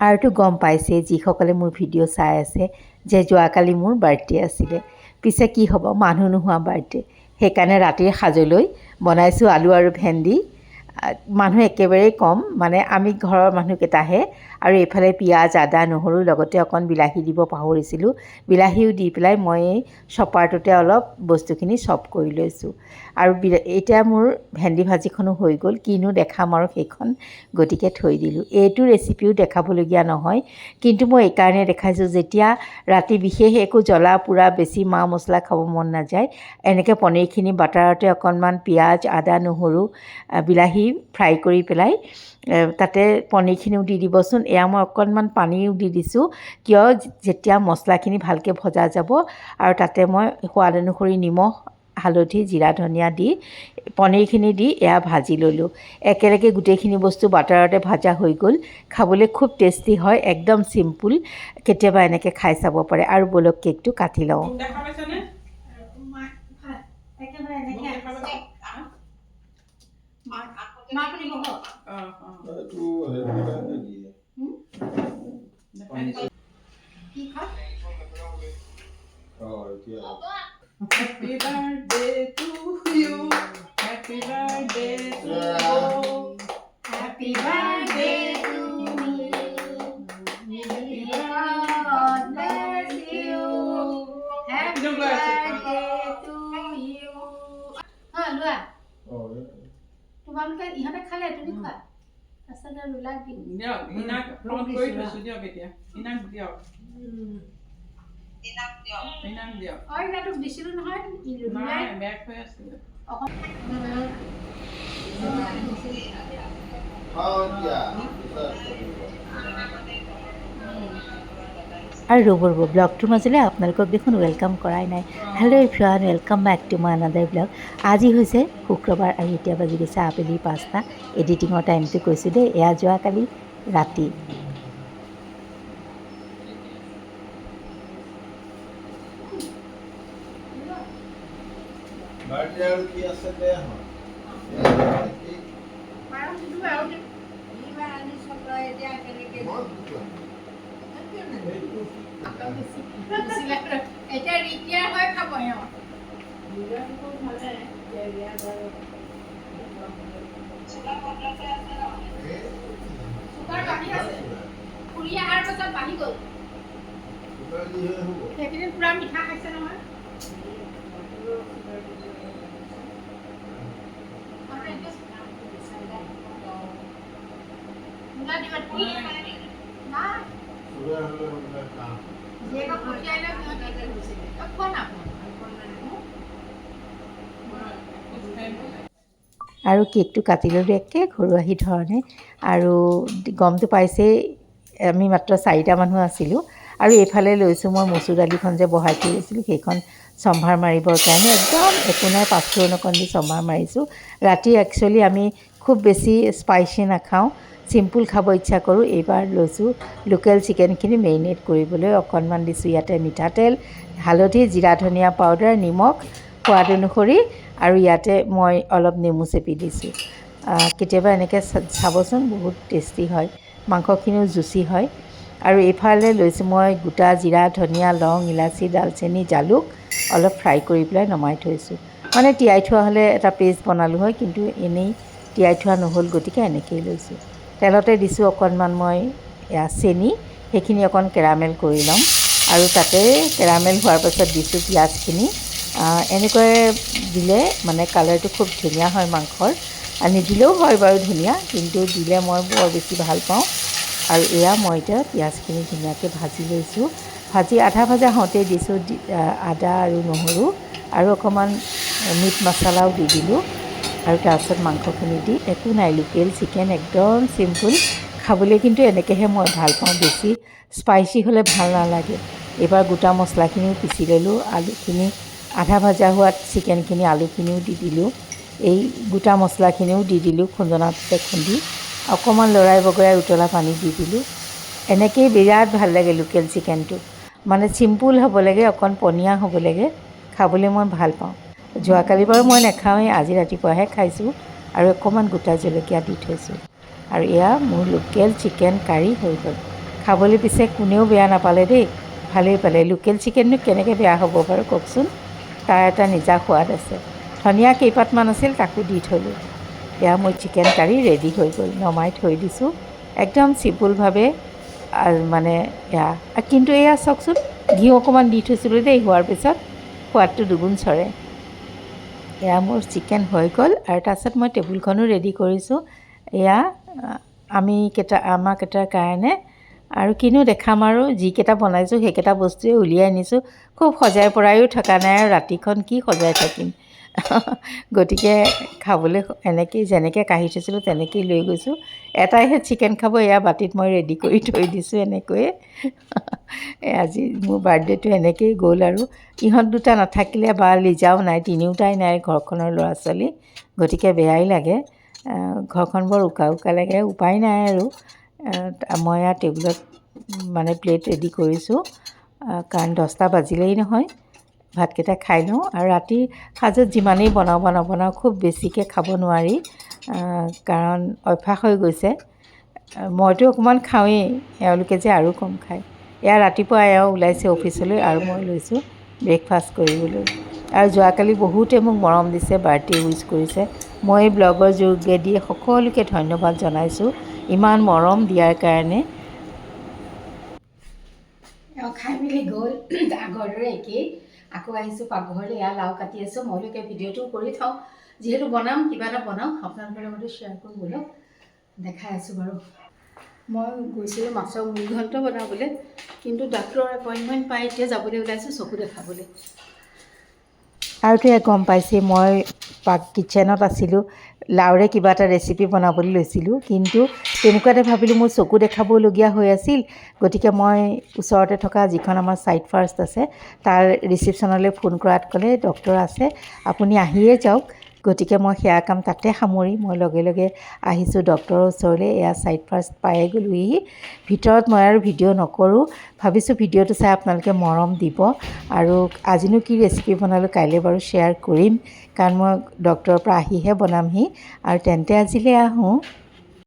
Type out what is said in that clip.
আৰুতো গম পাইছে যিসকলে মোৰ ভিডিঅ' চাই আছে যে যোৱাকালি মোৰ বাৰ্থডে আছিলে। পিছে কি হ'ব, মানুহ নোহোৱা বাৰ্থডে। সেইকাৰণে ৰাতিৰ সাজলৈ বনাইছোঁ আলু আৰু ভেন্দি। মানুহ একেবাৰেই কম, মানে আমি ঘৰৰ মানুহকেইটাহে। আৰু এইফালে পিঁয়াজ, আদা, নহৰু, লগতে অকণ বিলাহী দিব পাহৰিছিলোঁ। বিলাহীও দি পেলাই মই এই চপাৰটোতে অলপ বস্তুখিনি চপ কৰি লৈছোঁ। আৰু এতিয়া মোৰ ভেন্দি ভাজিখনো হৈ গ'ল, কিনো দেখাম আৰু সেইখন, গতিকে থৈ দিলোঁ। এইটো ৰেচিপিও দেখাবলগীয়া নহয়, কিন্তু মই এইকাৰণে দেখাইছোঁ যেতিয়া ৰাতি বিশেষ একো জ্বলা পোৰা বেছি মা মছলা খাব মন নাযায়, এনেকৈ পনীৰখিনি বাটাৰতে অকণমান পিঁয়াজ, আদা, নহৰু, বিলাহী ফ্ৰাই কৰি পেলাই তাতে পনীৰখিনিও দি দিবচোন। এয়া মই অকণমান পানীও দি দিছোঁ, কিয় যেতিয়া মছলাখিনি ভালকৈ ভজা যাব আৰু তাতে মই সোৱাদ অনুসৰি নিমখ, হালধি, জিৰা, ধনিয়া দি পনীৰখিনি দি এয়া ভাজি ল'লোঁ। একেলগে গোটেইখিনি বস্তু বাটাৰতে ভাজা হৈ গ'ল। খাবলৈ খুব টেষ্টি হয়, একদম চিম্পুল। কেতিয়াবা এনেকৈ খাই চাব পাৰে। আৰু বলক কেকটো কাটি লওঁ। Happy birthday to you. Happy birthday to you. Happy birthday to you. Happy birthday to you. Happy birthday to you. हाँ लुआ। তোমালোকে ইহঁতে খালে তুমি খোৱা আছালে ৰুলাক দি দিয়ক ইনাক ফোন কৰি থৈছো দিয়ক এতিয়া ইনাক দিয়ক ইনাক দিয়ক অ ইনাক দিছিলো নহয় নাই বেক হৈ আছিল আৰু ৰ'ব ব্লগটোৰ মাজলৈ আপোনালোকক দেখোন ৱেলকাম কৰাই নাই। Hello' everyone, welcome back to my another blog. আজি হৈছে শুক্ৰবাৰ আৰু এতিয়া বাজি গৈছে আবেলি 5টা। এডিটিঙৰ টাইমটো কৈছোঁ দেই, এয়া যোৱাকালি ৰাতি। এতিয়া ৰিটিয়াৰ হৈ খাব ফুৰি অহাৰ পাছত বাঢ়ি গ'ল সেইকেইদিন পুৰা মিঠা খাইছে নহয় আৰু কেকটো কাটি ল'লোঁ একে ঘৰুৱাহী ধৰণে। আৰু গমটো পাইছেই আমি মাত্ৰ 4টা মানুহ আছিলোঁ। আৰু এইফালে লৈছোঁ মই মচুৰ দালিখন যে বহাই থৈ গৈছিলোঁ, সেইখন চম্ভাৰ মাৰিবৰ কাৰণে একদম একো নাই, পাঁচফোৰণ অকণ দি চম্ভাৰ মাৰিছোঁ। ৰাতি একচুৱেলি আমি খুব বেছি স্পাইচি নাখাওঁ, চিম্পুল খাব ইচ্ছা কৰোঁ। এইবাৰ লৈছোঁ লোকেল চিকেনখিনি মেৰিনেট কৰিবলৈ। অকণমান দিছোঁ ইয়াতে মিঠাতেল, হালধি, জিৰা, ধনিয়া পাউডাৰ, নিমখ সোৱাদ অনুসৰি, আৰু ইয়াতে মই অলপ নেমু চেপি দিছোঁ। কেতিয়াবা এনেকৈ চাবচোন, বহুত টেষ্টি হয়, মাংসখিনিও জুচি হয়। আৰু এইফালে লৈছোঁ মই গোটা জিৰা, ধনিয়া, লং, ইলাচি, ডালচেনি, জালুক অলপ ফ্ৰাই কৰি পেলাই নমাই থৈছোঁ। মানে তিয়াই থোৱা হ'লে এটা পেষ্ট বনালোঁ হয়, কিন্তু এনেই তিয়াই থোৱা নহ'ল, গতিকে এনেকৈয়ে লৈছোঁ। তেলতে দিছোঁ অকণমান মই চেনি, সেইখিনি অকণ কেৰামেল কৰি ল'ম। আৰু তাতে কেৰামেল হোৱাৰ পাছত দিছোঁ পিঁয়াজখিনি। এনেকৈ দিলে মানে কালাৰটো খুব ধুনীয়া হয় মাংসৰ। নিদিলেও হয় বাৰু ধুনীয়া, কিন্তু দিলে মই বৰ বেছি ভাল পাওঁ। আৰু এয়া মই এতিয়া পিঁয়াজখিনি ধুনীয়াকৈ ভাজি লৈছোঁ। ভাজি আধা ভজা হওঁতেই দিছোঁ আদা আৰু নহৰু, আৰু অকণমান মিট মছলাও দি দিলোঁ। আৰু তাৰপিছত মাংসখিনি দি, একো নাই, লোকেল চিকেন, একদম চিম্পুল। খাবলৈ কিন্তু এনেকৈহে মই ভাল পাওঁ, বেছি স্পাইচি হ'লে ভাল নালাগে। এইবাৰ গোটা মছলাখিনিও পিচি ল'লোঁ, আলুখিনি আধা ভজা হোৱাত চিকেনখিনি, আলুখিনিও দি দিলোঁ। এই গোটা মছলাখিনিও দি দিলোঁ খুন্দনাটোতে খুন্দি, অকণমান লৰাই বগৰাই উতলা পানী দি দিলোঁ। এনেকৈয়ে বিৰাট ভাল লাগে লোকেল চিকেনটো, মানে চিম্পুল হ'ব লাগে, অকণ পনীয়া হ'ব লাগে, খাবলৈ মই ভাল পাওঁ। যোৱাকালি বাৰু মই নাখাওঁৱেই, আজি ৰাতিপুৱাহে খাইছোঁ। আৰু অকণমান গোটা জলকীয়া দি থৈছোঁ। আৰু এয়া মোৰ লোকেল চিকেন কাৰী হৈ গ'ল। খাবলৈ পিছে কোনেও বেয়া নাপালে দেই, ভালেই পালে। লোকেল চিকেননো কেনেকৈ বেয়া হ'ব বাৰু কওকচোন, তাৰ এটা নিজা সোৱাদ আছে। ধনিয়া কেইপাতমান আছিল তাকো দি থ'লোঁ। এয়া মোৰ চিকেন কাৰী ৰেডি হৈ গ'ল, নমাই থৈ দিছোঁ একদম চিম্পুলভাৱে। মানে এয়া কিন্তু এয়া চাওকচোন, ঘিউ অকণমান দি থৈছিলোঁ দেই, হোৱাৰ পিছত সোৱাদটো দুগুণ চৰে। এয়া মোৰ চিকেন হৈ গ'ল আৰু তাৰপিছত মই টেবুলখনো ৰেডি কৰিছোঁ। এয়া আমাৰকেইটাৰ কাৰণে আৰু কিনো দেখাম আৰু যিকেইটা বনাইছোঁ সেইকেইটা বস্তুৱে উলিয়াই নিছোঁ। খুব সজাই পৰাইও থকা নাই আৰু ৰাতিখন কি সজাই থাকিম। গতিকে খাবলৈ এনেকৈয়ে যেনেকৈ কাঢ়ি থৈছিলোঁ তেনেকৈয়ে লৈ গৈছোঁ। এটাইহে চিকেন খাব, এয়া বাতিত মই ৰেডি কৰি থৈ দিছোঁ এনেকৈয়ে। আজি মোৰ বাৰ্থডেটো এনেকৈয়ে গ'ল আৰু ইহঁত দুটা নাথাকিলে বা লিজাও নাই, তিনিওটাই নাই ঘৰখনৰ ল'ৰা ছোৱালী, গতিকে বেয়াই লাগে। ঘৰখন বৰ উকা উকা লাগে, উপায় নাই আৰু। মই ইয়াত টেবুলত মানে প্লেট ৰেডি কৰিছোঁ, কাৰণ 10টা বাজিলেই নহয়। ভাতকেইটা খাই লওঁ আৰু ৰাতিৰ সাজত যিমানেই নবনাওঁ খুব বেছিকৈ খাব নোৱাৰি, কাৰণ অভ্যাস হৈ গৈছে। মইতো অকণমান খাওঁৱেই, এওঁলোকে যে আৰু কম খায়। এয়া ৰাতিপুৱা এওঁ ওলাইছে অফিচলৈ আৰু মই লৈছোঁ ব্ৰেকফাষ্ট কৰিবলৈ। আৰু যোৱাকালি বহুতে মোক মৰম দিছে, বাৰ্থডে উইচ কৰিছে। মই এই ব্লগৰ যোগেদি সকলোকে ধন্যবাদ জনাইছোঁ ইমান মৰম দিয়াৰ কাৰণে। খাই মেলি গ'ল, আগৰ দৰে একেই। আকৌ আহিছোঁ পাকঘৰলৈ, এয়া লাও কাটি আছোঁ। মইলৈকে ভিডিঅ'টো কৰি থওঁ, যিহেতু বনাম, কিবা এটা বনাওঁ, আপোনালোকৰ লগতো শ্বেয়াৰ কৰোঁ ব'লক, দেখাই আছোঁ বাৰু। মই গৈছিলোঁ মাছৰ মুড়ি ঘণ্ট বনাবলৈ, কিন্তু ডাক্তৰৰ এপইণ্টমেণ্ট পাই এতিয়া যাবলৈ ওলাইছোঁ চকু দেখাবলৈ। আৰুতো এয়া গম পাইছে মই কিটচেনত আছিলোঁ, লাওৰে কিবা এটা ৰেচিপি বনাবলৈ লৈছিলোঁ, কিন্তু তেনেকুৱাতে ভাবিলোঁ মোৰ চকু দেখাবলগীয়া হৈ আছিল। গতিকে মই ওচৰতে থকা যিখন আমাৰ চাইট ফাৰ্ষ্ট আছে তাৰ ৰিচিপশ্যনলৈ ফোন কৰাত ক'লে ডক্টৰ আছে, আপুনি আহিয়ে যাওক। গতিকে মই সেয়া কাম তাতে সামৰি মই লগে লগে আহিছোঁ ডক্টৰৰ ওচৰলৈ। এয়া চাইট ফাৰ্ষ্ট পায়ে গ'লোহি। ভিতৰত মই আৰু ভিডিঅ' নকৰোঁ, ভাবিছোঁ ভিডিঅ'টো চাই আপোনালোকে মৰম দিব। আৰু আজিনো কি ৰেচিপি বনালোঁ কাইলৈ বাৰু শ্বেয়াৰ কৰিম, কাৰণ মই ডক্টৰৰ পৰা আহিহে বনামহি। আৰু তেন্তে আজিলৈ আহোঁ।